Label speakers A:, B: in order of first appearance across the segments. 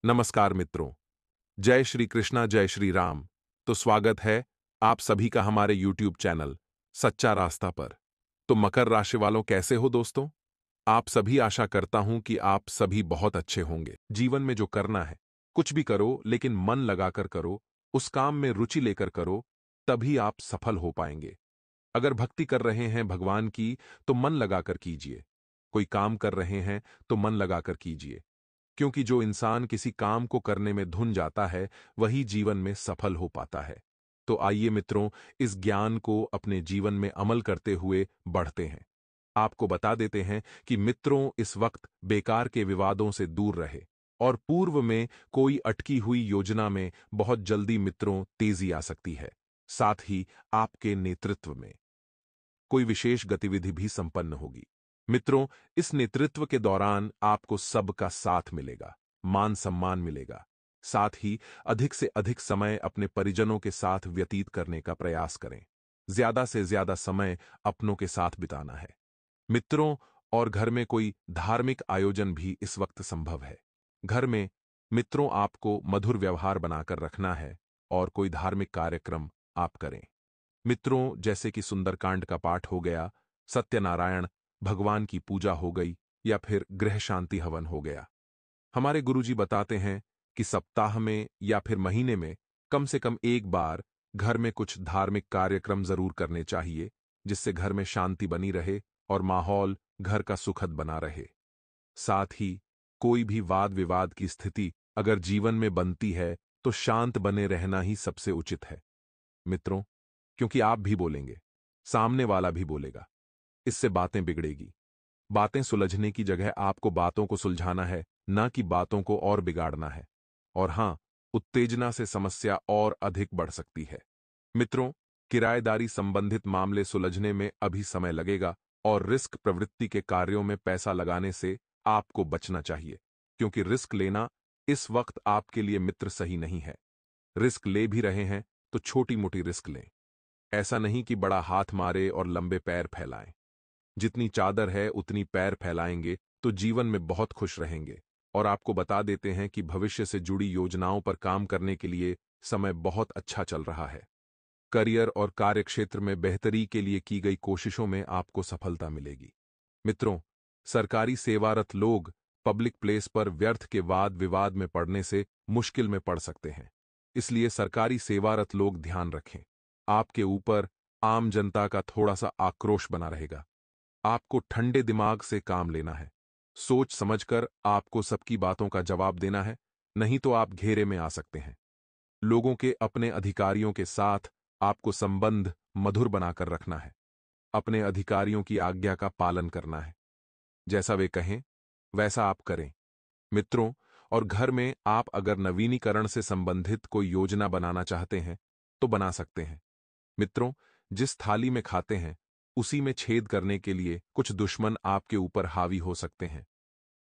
A: नमस्कार मित्रों। जय श्री कृष्णा, जय श्री राम। तो स्वागत है आप सभी का हमारे YouTube चैनल सच्चा रास्ता पर। तो मकर राशि वालों, कैसे हो दोस्तों? आप सभी, आशा करता हूं कि आप सभी बहुत अच्छे होंगे। जीवन में जो करना है, कुछ भी करो लेकिन मन लगाकर करो, उस काम में रुचि लेकर करो, तभी आप सफल हो पाएंगे। अगर भक्ति कर रहे हैं भगवान की, तो मन लगाकर कीजिए। कोई काम कर रहे हैं तो मन लगाकर कीजिए, क्योंकि जो इंसान किसी काम को करने में धुन जाता है, वही जीवन में सफल हो पाता है। तो आइए मित्रों, इस ज्ञान को अपने जीवन में अमल करते हुए बढ़ते हैं। आपको बता देते हैं कि मित्रों, इस वक्त बेकार के विवादों से दूर रहे और पूर्व में कोई अटकी हुई योजना में बहुत जल्दी मित्रों तेजी आ सकती है। साथ ही आपके नेतृत्व में कोई विशेष गतिविधि भी संपन्न होगी। मित्रों, इस नेतृत्व के दौरान आपको सबका साथ मिलेगा, मान सम्मान मिलेगा। साथ ही अधिक से अधिक समय अपने परिजनों के साथ व्यतीत करने का प्रयास करें। ज्यादा से ज्यादा समय अपनों के साथ बिताना है। मित्रों, और घर में कोई धार्मिक आयोजन भी इस वक्त संभव है। घर में मित्रों आपको मधुर व्यवहार बनाकर रखना है और कोई धार्मिक कार्यक्रम आप करें। मित्रों, जैसे कि सुंदरकांड का पाठ हो गया, सत्यनारायण भगवान की पूजा हो गई, या फिर गृह शांति हवन हो गया। हमारे गुरुजी बताते हैं कि सप्ताह में या फिर महीने में कम से कम एक बार घर में कुछ धार्मिक कार्यक्रम जरूर करने चाहिए, जिससे घर में शांति बनी रहे और माहौल घर का सुखद बना रहे। साथ ही कोई भी वाद विवाद की स्थिति अगर जीवन में बनती है, तो शांत बने रहना ही सबसे उचित है मित्रों, क्योंकि आप भी बोलेंगे, सामने वाला भी बोलेगा, इससे बातें बिगड़ेगी। बातें सुलझने की जगह आपको बातों को सुलझाना है, ना कि बातों को और बिगाड़ना है। और हां, उत्तेजना से समस्या और अधिक बढ़ सकती है। मित्रों, किराएदारी संबंधित मामले सुलझने में अभी समय लगेगा और रिस्क प्रवृत्ति के कार्यों में पैसा लगाने से आपको बचना चाहिए, क्योंकि रिस्क लेना इस वक्त आपके लिए मित्र सही नहीं है। रिस्क ले भी रहे हैं तो छोटी मोटी रिस्क लें। ऐसा नहीं कि बड़ा हाथ मारे और लंबे पैर फैलाएं। जितनी चादर है उतनी पैर फैलाएंगे तो जीवन में बहुत खुश रहेंगे। और आपको बता देते हैं कि भविष्य से जुड़ी योजनाओं पर काम करने के लिए समय बहुत अच्छा चल रहा है। करियर और कार्यक्षेत्र में बेहतरी के लिए की गई कोशिशों में आपको सफलता मिलेगी। मित्रों, सरकारी सेवारत लोग पब्लिक प्लेस पर व्यर्थ के वाद विवाद में पड़ने से मुश्किल में पड़ सकते हैं। इसलिए सरकारी सेवारत लोग ध्यान रखें। आपके ऊपर आम जनता का थोड़ा सा आक्रोश बना रहेगा। आपको ठंडे दिमाग से काम लेना है। सोच समझकर आपको सबकी बातों का जवाब देना है, नहीं तो आप घेरे में आ सकते हैं। लोगों के अपने अधिकारियों के साथ आपको संबंध मधुर बनाकर रखना है। अपने अधिकारियों की आज्ञा का पालन करना है। जैसा वे कहें वैसा आप करें मित्रों। और घर में आप अगर नवीनीकरण से संबंधित कोई योजना बनाना चाहते हैं तो बना सकते हैं। मित्रों, जिस थाली में खाते हैं उसी में छेद करने के लिए कुछ दुश्मन आपके ऊपर हावी हो सकते हैं।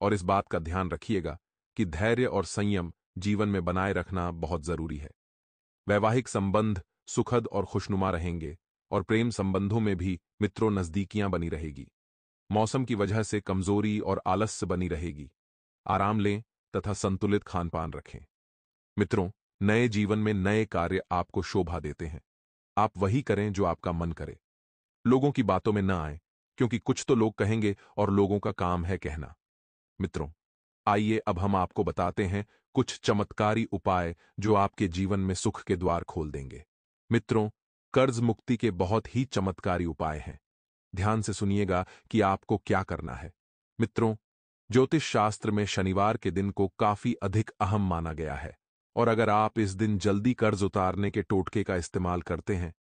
A: और इस बात का ध्यान रखिएगा कि धैर्य और संयम जीवन में बनाए रखना बहुत जरूरी है। वैवाहिक संबंध सुखद और खुशनुमा रहेंगे और प्रेम संबंधों में भी मित्रों नजदीकियां बनी रहेगी। मौसम की वजह से कमजोरी और आलस्य बनी रहेगी। आराम लें तथा संतुलित खानपान रखें। मित्रों, नए जीवन में नए कार्य आपको शोभा देते हैं। आप वही करें जो आपका मन करे। लोगों की बातों में न आए, क्योंकि कुछ तो लोग कहेंगे और लोगों का काम है कहना। मित्रों, आइए अब हम आपको बताते हैं कुछ चमत्कारी उपाय जो आपके जीवन में सुख के द्वार खोल देंगे। मित्रों, कर्ज मुक्ति के बहुत ही चमत्कारी उपाय हैं। ध्यान से सुनिएगा कि आपको क्या करना है। मित्रों, ज्योतिष शास्त्र में शनिवार के दिन को काफी अधिक अहम माना गया है। और अगर आप इस दिन जल्दी कर्ज उतारने के टोटके का इस्तेमाल करते हैं,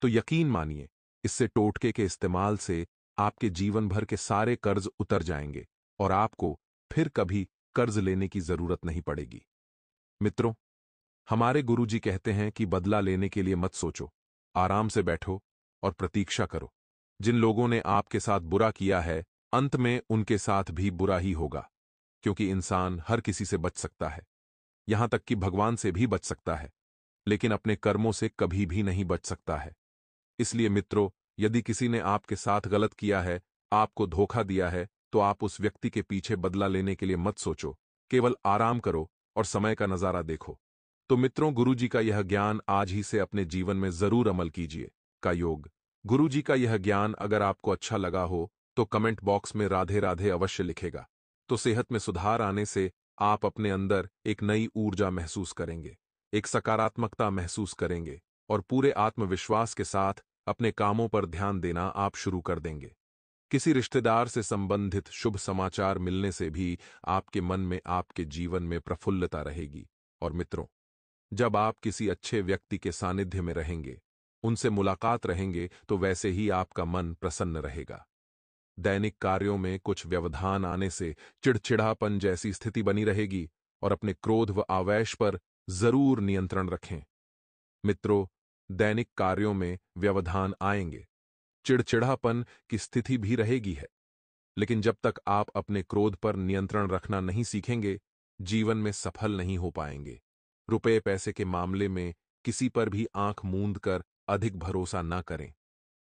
A: तो यकीन मानिए, इससे टोटके के इस्तेमाल से आपके जीवन भर के सारे कर्ज उतर जाएंगे और आपको फिर कभी कर्ज लेने की जरूरत नहीं पड़ेगी। मित्रों, हमारे गुरुजी कहते हैं कि बदला लेने के लिए मत सोचो, आराम से बैठो और प्रतीक्षा करो। जिन लोगों ने आपके साथ बुरा किया है, अंत में उनके साथ भी बुरा ही होगा, क्योंकि इंसान हर किसी से बच सकता है, यहां तक कि भगवान से भी बच सकता है, लेकिन अपने कर्मों से कभी भी नहीं बच सकता है। इसलिए मित्रों, यदि किसी ने आपके साथ गलत किया है, आपको धोखा दिया है, तो आप उस व्यक्ति के पीछे बदला लेने के लिए मत सोचो। केवल आराम करो और समय का नजारा देखो। तो मित्रों, गुरुजी का यह ज्ञान आज ही से अपने जीवन में जरूर अमल कीजिए। का योग। गुरुजी का यह ज्ञान अगर आपको अच्छा लगा हो तो कमेंट बॉक्स में राधे राधे अवश्य लिखेगा। तो सेहत में सुधार आने से आप अपने अंदर एक नई ऊर्जा महसूस करेंगे, एक सकारात्मकता महसूस करेंगे और पूरे आत्मविश्वास के साथ अपने कामों पर ध्यान देना आप शुरू कर देंगे। किसी रिश्तेदार से संबंधित शुभ समाचार मिलने से भी आपके मन में, आपके जीवन में प्रफुल्लता रहेगी। और मित्रों, जब आप किसी अच्छे व्यक्ति के सानिध्य में रहेंगे, उनसे मुलाकात रहेंगे, तो वैसे ही आपका मन प्रसन्न रहेगा। दैनिक कार्यों में कुछ व्यवधान आने से चिड़चिड़ापन जैसी स्थिति बनी रहेगी और अपने क्रोध व आवेश पर जरूर नियंत्रण रखें। मित्रों, दैनिक कार्यों में व्यवधान आएंगे, चिड़चिड़ापन की स्थिति भी रहेगी है, लेकिन जब तक आप अपने क्रोध पर नियंत्रण रखना नहीं सीखेंगे, जीवन में सफल नहीं हो पाएंगे। रुपए पैसे के मामले में किसी पर भी आंख मूंद कर अधिक भरोसा न करें।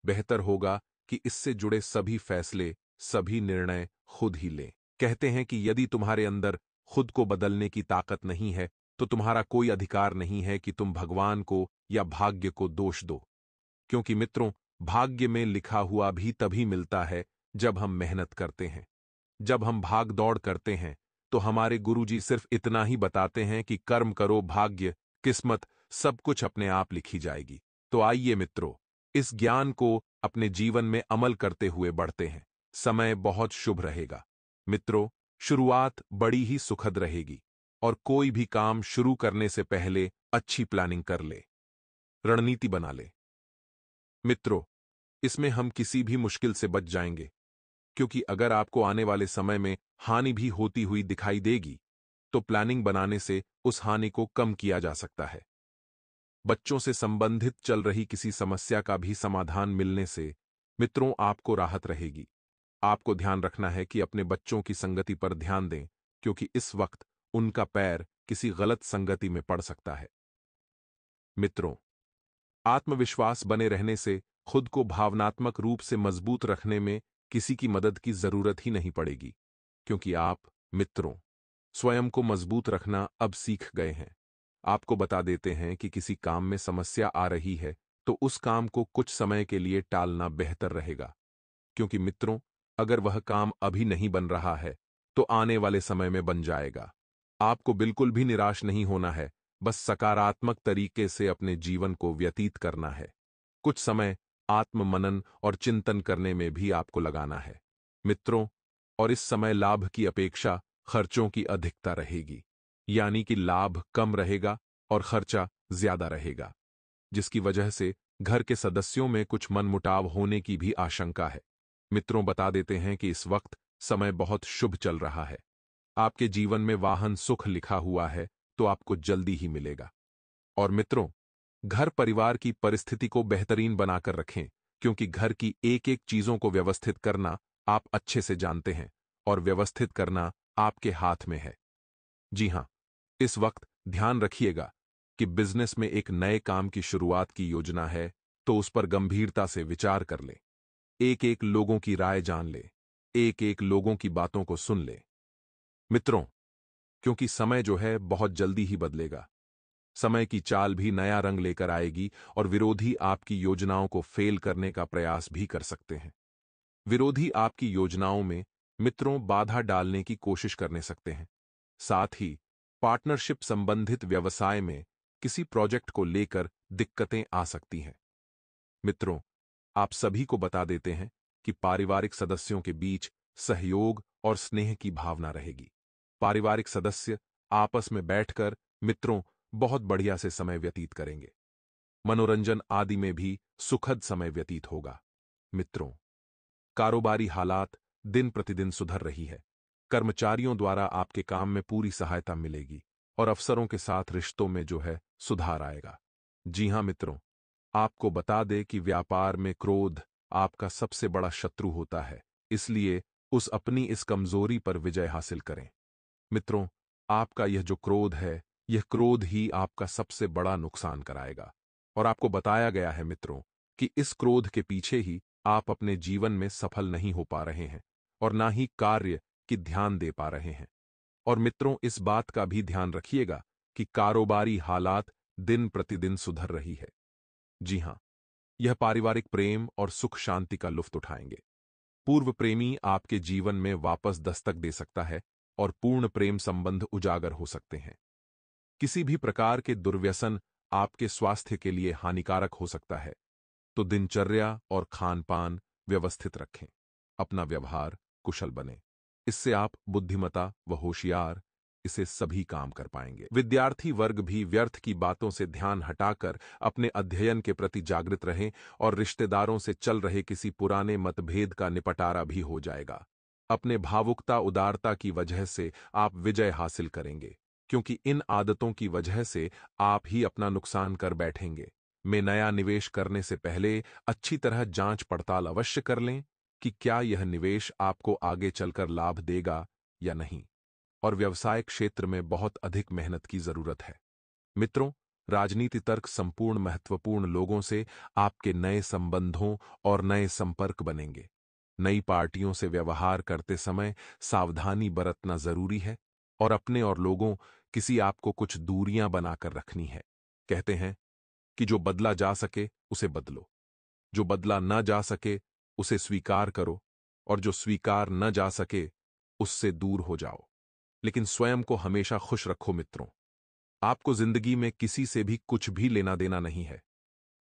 A: बेहतर होगा कि इससे जुड़े सभी फैसले, सभी निर्णय खुद ही लें। कहते हैं कि यदि तुम्हारे अंदर खुद को बदलने की ताकत नहीं है, तो तुम्हारा कोई अधिकार नहीं है कि तुम भगवान को या भाग्य को दोष दो। क्योंकि मित्रों, भाग्य में लिखा हुआ भी तभी मिलता है जब हम मेहनत करते हैं। जब हम भाग दौड़ करते हैं तो हमारे गुरुजी सिर्फ इतना ही बताते हैं कि कर्म करो, भाग्य, किस्मत सब कुछ अपने आप लिखी जाएगी। तो आइए मित्रों, इस ज्ञान को अपने जीवन में अमल करते हुए बढ़ते हैं। समय बहुत शुभ रहेगा। मित्रों, शुरुआत बड़ी ही सुखद रहेगी और कोई भी काम शुरू करने से पहले अच्छी प्लानिंग कर ले, रणनीति बना ले। मित्रों, इसमें हम किसी भी मुश्किल से बच जाएंगे, क्योंकि अगर आपको आने वाले समय में हानि भी होती हुई दिखाई देगी, तो प्लानिंग बनाने से उस हानि को कम किया जा सकता है। बच्चों से संबंधित चल रही किसी समस्या का भी समाधान मिलने से मित्रों आपको राहत रहेगी। आपको ध्यान रखना है कि अपने बच्चों की संगति पर ध्यान दें, क्योंकि इस वक्त उनका पैर किसी गलत संगति में पड़ सकता है। मित्रों, आत्मविश्वास बने रहने से खुद को भावनात्मक रूप से मजबूत रखने में किसी की मदद की जरूरत ही नहीं पड़ेगी, क्योंकि आप मित्रों स्वयं को मजबूत रखना अब सीख गए हैं। आपको बता देते हैं कि किसी काम में समस्या आ रही है तो उस काम को कुछ समय के लिए टालना बेहतर रहेगा, क्योंकि मित्रों अगर वह काम अभी नहीं बन रहा है तो आने वाले समय में बन जाएगा। आपको बिल्कुल भी निराश नहीं होना है, बस सकारात्मक तरीके से अपने जीवन को व्यतीत करना है। कुछ समय आत्म मनन और चिंतन करने में भी आपको लगाना है मित्रों, और इस समय लाभ की अपेक्षा खर्चों की अधिकता रहेगी, यानी कि लाभ कम रहेगा और खर्चा ज्यादा रहेगा, जिसकी वजह से घर के सदस्यों में कुछ मनमुटाव होने की भी आशंका है। मित्रों, बता देते हैं कि इस वक्त समय बहुत शुभ चल रहा है। आपके जीवन में वाहन सुख लिखा हुआ है तो आपको जल्दी ही मिलेगा। और मित्रों, घर परिवार की परिस्थिति को बेहतरीन बनाकर रखें, क्योंकि घर की एक एक चीजों को व्यवस्थित करना आप अच्छे से जानते हैं और व्यवस्थित करना आपके हाथ में है। जी हां, इस वक्त ध्यान रखिएगा कि बिजनेस में एक नए काम की शुरुआत की योजना है तो उस पर गंभीरता से विचार कर ले। एक एक लोगों की राय जान ले, एक एक लोगों की बातों को सुन ले। मित्रों, क्योंकि समय जो है बहुत जल्दी ही बदलेगा। समय की चाल भी नया रंग लेकर आएगी और विरोधी आपकी योजनाओं को फेल करने का प्रयास भी कर सकते हैं। विरोधी आपकी योजनाओं में मित्रों बाधा डालने की कोशिश करने सकते हैं। साथ ही पार्टनरशिप संबंधित व्यवसाय में किसी प्रोजेक्ट को लेकर दिक्कतें आ सकती हैं। मित्रों, आप सभी को बता देते हैं कि पारिवारिक सदस्यों के बीच सहयोग और स्नेह की भावना रहेगी। पारिवारिक सदस्य आपस में बैठकर मित्रों बहुत बढ़िया से समय व्यतीत करेंगे। मनोरंजन आदि में भी सुखद समय व्यतीत होगा। मित्रों, कारोबारी हालात दिन प्रतिदिन सुधर रही है। कर्मचारियों द्वारा आपके काम में पूरी सहायता मिलेगी और अफसरों के साथ रिश्तों में जो है सुधार आएगा। जी हां मित्रों, आपको बता दे कि व्यापार में क्रोध आपका सबसे बड़ा शत्रु होता है, इसलिए उस अपनी इस कमजोरी पर विजय हासिल करें। मित्रों, आपका यह जो क्रोध है, यह क्रोध ही आपका सबसे बड़ा नुकसान कराएगा। और आपको बताया गया है मित्रों कि इस क्रोध के पीछे ही आप अपने जीवन में सफल नहीं हो पा रहे हैं और ना ही कार्य की ध्यान दे पा रहे हैं। और मित्रों, इस बात का भी ध्यान रखिएगा कि कारोबारी हालात दिन प्रतिदिन सुधर रही है। जी हां, यह पारिवारिक प्रेम और सुख शांति का लुत्फ उठाएंगे। पूर्व प्रेमी आपके जीवन में वापस दस्तक दे सकता है और पूर्ण प्रेम संबंध उजागर हो सकते हैं। किसी भी प्रकार के दुर्व्यसन आपके स्वास्थ्य के लिए हानिकारक हो सकता है, तो दिनचर्या और खान-पान व्यवस्थित रखें। अपना व्यवहार कुशल बने। इससे आप बुद्धिमता व होशियार इसे सभी काम कर पाएंगे। विद्यार्थी वर्ग भी व्यर्थ की बातों से ध्यान हटाकर अपने अध्ययन के प्रति जागृत रहें और रिश्तेदारों से चल रहे किसी पुराने मतभेद का निपटारा भी हो जाएगा। अपने भावुकता उदारता की वजह से आप विजय हासिल करेंगे, क्योंकि इन आदतों की वजह से आप ही अपना नुकसान कर बैठेंगे। में नया निवेश करने से पहले अच्छी तरह जांच पड़ताल अवश्य कर लें कि क्या यह निवेश आपको आगे चलकर लाभ देगा या नहीं। और व्यवसाय क्षेत्र में बहुत अधिक मेहनत की जरूरत है। मित्रों, राजनीति तर्क संपूर्ण महत्वपूर्ण लोगों से आपके नए संबंधों और नए संपर्क बनेंगे। नई पार्टियों से व्यवहार करते समय सावधानी बरतना जरूरी है और अपने और लोगों किसी आपको कुछ दूरियां बनाकर रखनी है। कहते हैं कि जो बदला जा सके उसे बदलो, जो बदला न जा सके उसे स्वीकार करो, और जो स्वीकार न जा सके उससे दूर हो जाओ। लेकिन स्वयं को हमेशा खुश रखो मित्रों। आपको जिंदगी में किसी से भी कुछ भी लेना देना नहीं है।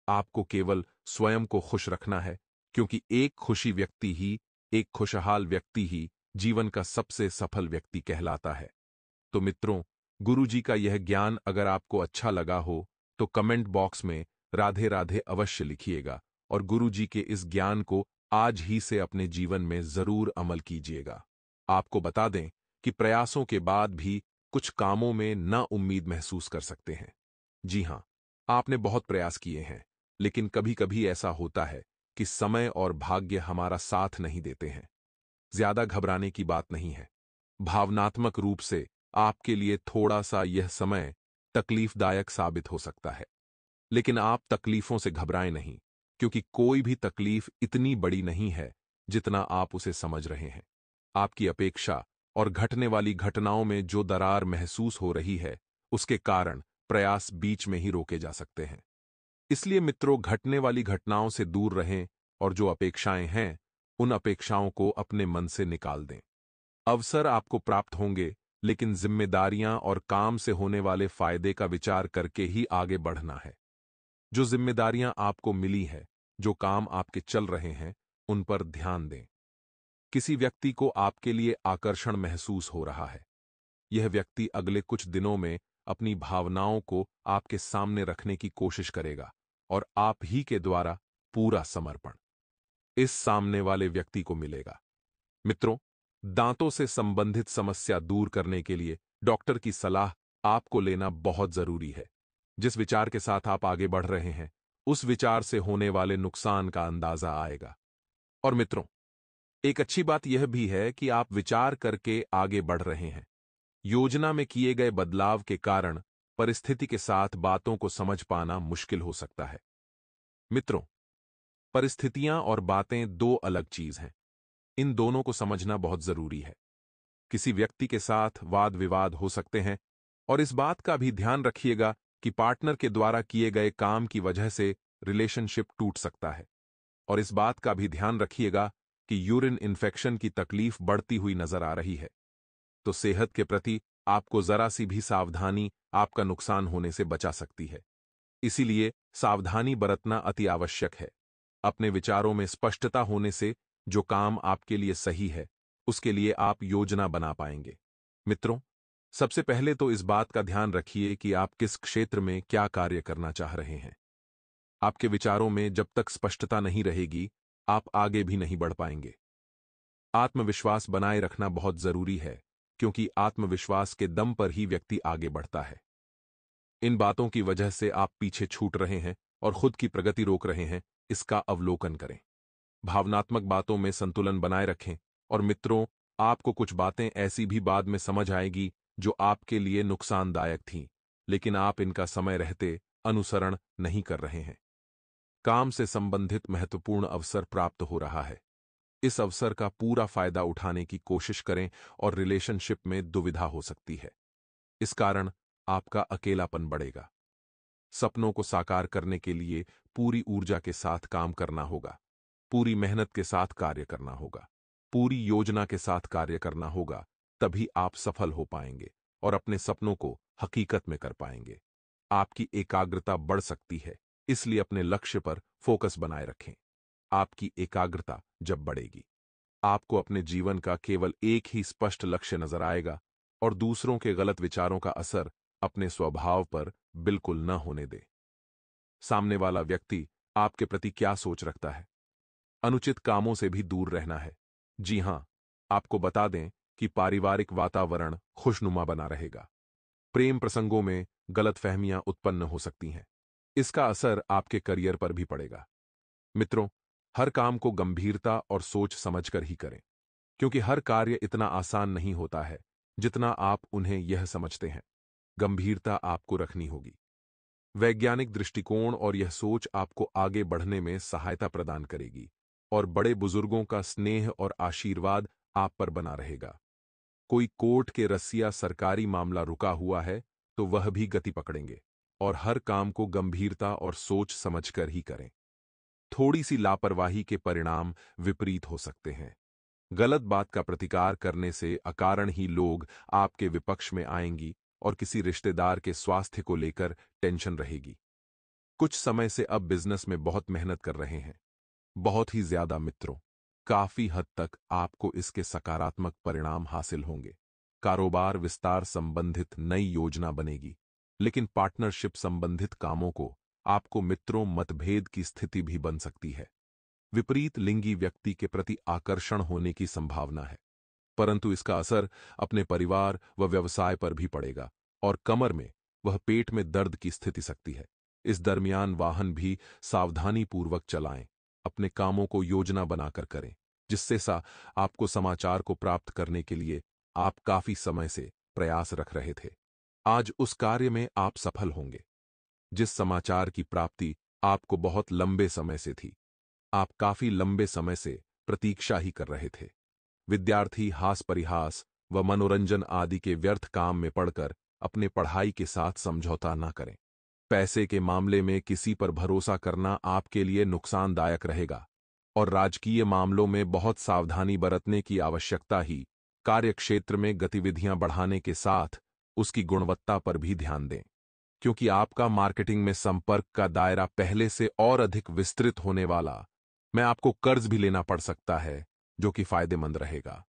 A: आपको केवल स्वयं को खुश रखना है, क्योंकि एक खुशहाल व्यक्ति ही जीवन का सबसे सफल व्यक्ति कहलाता है। तो मित्रों, गुरुजी का यह ज्ञान अगर आपको अच्छा लगा हो तो कमेंट बॉक्स में राधे राधे अवश्य लिखिएगा और गुरुजी के इस ज्ञान को आज ही से अपने जीवन में जरूर अमल कीजिएगा। आपको बता दें कि प्रयासों के बाद भी कुछ कामों में ना उम्मीद महसूस कर सकते हैं। जी हां, आपने बहुत प्रयास किए हैं, लेकिन कभी कभी ऐसा होता है कि समय और भाग्य हमारा साथ नहीं देते हैं। ज्यादा घबराने की बात नहीं है। भावनात्मक रूप से आपके लिए थोड़ा सा यह समय तकलीफदायक साबित हो सकता है, लेकिन आप तकलीफों से घबराएं नहीं, क्योंकि कोई भी तकलीफ इतनी बड़ी नहीं है जितना आप उसे समझ रहे हैं। आपकी अपेक्षा और घटने वाली घटनाओं में जो दरार महसूस हो रही है, उसके कारण प्रयास बीच में ही रोके जा सकते हैं। इसलिए मित्रों, घटने वाली घटनाओं से दूर रहें और जो अपेक्षाएं हैं, उन अपेक्षाओं को अपने मन से निकाल दें। अवसर आपको प्राप्त होंगे, लेकिन जिम्मेदारियां और काम से होने वाले फायदे का विचार करके ही आगे बढ़ना है। जो जिम्मेदारियां आपको मिली है, जो काम आपके चल रहे हैं, उन पर ध्यान दें। किसी व्यक्ति को आपके लिए आकर्षण महसूस हो रहा है। यह व्यक्ति अगले कुछ दिनों में अपनी भावनाओं को आपके सामने रखने की कोशिश करेगा और आप ही के द्वारा पूरा समर्पण इस सामने वाले व्यक्ति को मिलेगा। मित्रों, दांतों से संबंधित समस्या दूर करने के लिए डॉक्टर की सलाह आपको लेना बहुत जरूरी है। जिस विचार के साथ आप आगे बढ़ रहे हैं, उस विचार से होने वाले नुकसान का अंदाजा आएगा। और मित्रों, एक अच्छी बात यह भी है कि आप विचार करके आगे बढ़ रहे हैं। योजना में किए गए बदलाव के कारण परिस्थिति के साथ बातों को समझ पाना मुश्किल हो सकता है। मित्रों, परिस्थितियां और बातें दो अलग चीज हैं। इन दोनों को समझना बहुत जरूरी है। किसी व्यक्ति के साथ वाद विवाद हो सकते हैं, और इस बात का भी ध्यान रखिएगा कि पार्टनर के द्वारा किए गए काम की वजह से रिलेशनशिप टूट सकता है। और इस बात का भी ध्यान रखिएगा कि यूरिन इन्फेक्शन की तकलीफ बढ़ती हुई नजर आ रही है, तो सेहत के प्रति आपको जरा सी भी सावधानी आपका नुकसान होने से बचा सकती है। इसीलिए सावधानी बरतना अति आवश्यक है। अपने विचारों में स्पष्टता होने से जो काम आपके लिए सही है, उसके लिए आप योजना बना पाएंगे। मित्रों, सबसे पहले तो इस बात का ध्यान रखिए कि आप किस क्षेत्र में क्या कार्य करना चाह रहे हैं। आपके विचारों में जब तक स्पष्टता नहीं रहेगी, आप आगे भी नहीं बढ़ पाएंगे। आत्मविश्वास बनाए रखना बहुत जरूरी है, क्योंकि आत्मविश्वास के दम पर ही व्यक्ति आगे बढ़ता है। इन बातों की वजह से आप पीछे छूट रहे हैं और खुद की प्रगति रोक रहे हैं, इसका अवलोकन करें। भावनात्मक बातों में संतुलन बनाए रखें। और मित्रों, आपको कुछ बातें ऐसी भी बाद में समझ आएगी जो आपके लिए नुकसानदायक थीं, लेकिन आप इनका समय रहते अनुसरण नहीं कर रहे हैं। काम से संबंधित महत्वपूर्ण अवसर प्राप्त हो रहा है। इस अवसर का पूरा फायदा उठाने की कोशिश करें और रिलेशनशिप में दुविधा हो सकती है। इस कारण आपका अकेलापन बढ़ेगा। सपनों को साकार करने के लिए पूरी ऊर्जा के साथ काम करना होगा, पूरी मेहनत के साथ कार्य करना होगा, पूरी योजना के साथ कार्य करना होगा, तभी आप सफल हो पाएंगे और अपने सपनों को हकीकत में कर पाएंगे। आपकी एकाग्रता बढ़ सकती है, इसलिए अपने लक्ष्य पर फोकस बनाए रखें। आपकी एकाग्रता जब बढ़ेगी, आपको अपने जीवन का केवल एक ही स्पष्ट लक्ष्य नजर आएगा और दूसरों के गलत विचारों का असर अपने स्वभाव पर बिल्कुल न होने दे। सामने वाला व्यक्ति आपके प्रति क्या सोच रखता है? अनुचित कामों से भी दूर रहना है। जी हां, आपको बता दें कि पारिवारिक वातावरण खुशनुमा बना रहेगा। प्रेम प्रसंगों में गलतफहमियां उत्पन्न हो सकती हैं। इसका असर आपके करियर पर भी पड़ेगा। मित्रों, हर काम को गंभीरता और सोच समझकर ही करें, क्योंकि हर कार्य इतना आसान नहीं होता है जितना आप उन्हें यह समझते हैं। गंभीरता आपको रखनी होगी। वैज्ञानिक दृष्टिकोण और यह सोच आपको आगे बढ़ने में सहायता प्रदान करेगी और बड़े बुजुर्गों का स्नेह और आशीर्वाद आप पर बना रहेगा। कोई कोर्ट के रस्सिया सरकारी मामला रुका हुआ है तो वह भी गति पकड़ेंगे और हर काम को गंभीरता और सोच समझकर ही करें। थोड़ी सी लापरवाही के परिणाम विपरीत हो सकते हैं। गलत बात का प्रतिकार करने से अकारण ही लोग आपके विपक्ष में आएंगी और किसी रिश्तेदार के स्वास्थ्य को लेकर टेंशन रहेगी। कुछ समय से अब बिजनेस में बहुत मेहनत कर रहे हैं, बहुत ही ज्यादा मित्रों। काफी हद तक आपको इसके सकारात्मक परिणाम हासिल होंगे। कारोबार विस्तार संबंधित नई योजना बनेगी, लेकिन पार्टनरशिप संबंधित कामों को आपको मित्रों मतभेद की स्थिति भी बन सकती है। विपरीत लिंगी व्यक्ति के प्रति आकर्षण होने की संभावना है, परंतु इसका असर अपने परिवार व व्यवसाय पर भी पड़ेगा और कमर में वह पेट में दर्द की स्थिति सकती है। इस दरमियान वाहन भी सावधानी पूर्वक चलाएं। अपने कामों को योजना बनाकर करें, जिससे आपको समाचार को प्राप्त करने के लिए आप काफी समय से प्रयास रख रहे थे। आज उस कार्य में आप सफल होंगे जिस समाचार की प्राप्ति आपको बहुत लंबे समय से थी। आप काफी लंबे समय से प्रतीक्षा ही कर रहे थे। विद्यार्थी हास परिहास व मनोरंजन आदि के व्यर्थ काम में पड़कर अपने पढ़ाई के साथ समझौता न करें। पैसे के मामले में किसी पर भरोसा करना आपके लिए नुकसानदायक रहेगा और राजकीय मामलों में बहुत सावधानी बरतने की आवश्यकता ही कार्यक्षेत्र में गतिविधियां बढ़ाने के साथ उसकी गुणवत्ता पर भी ध्यान दें, क्योंकि आपका मार्केटिंग में संपर्क का दायरा पहले से और अधिक विस्तृत होने वाला। मैं आपको कर्ज भी लेना पड़ सकता है, जो कि फायदेमंद रहेगा।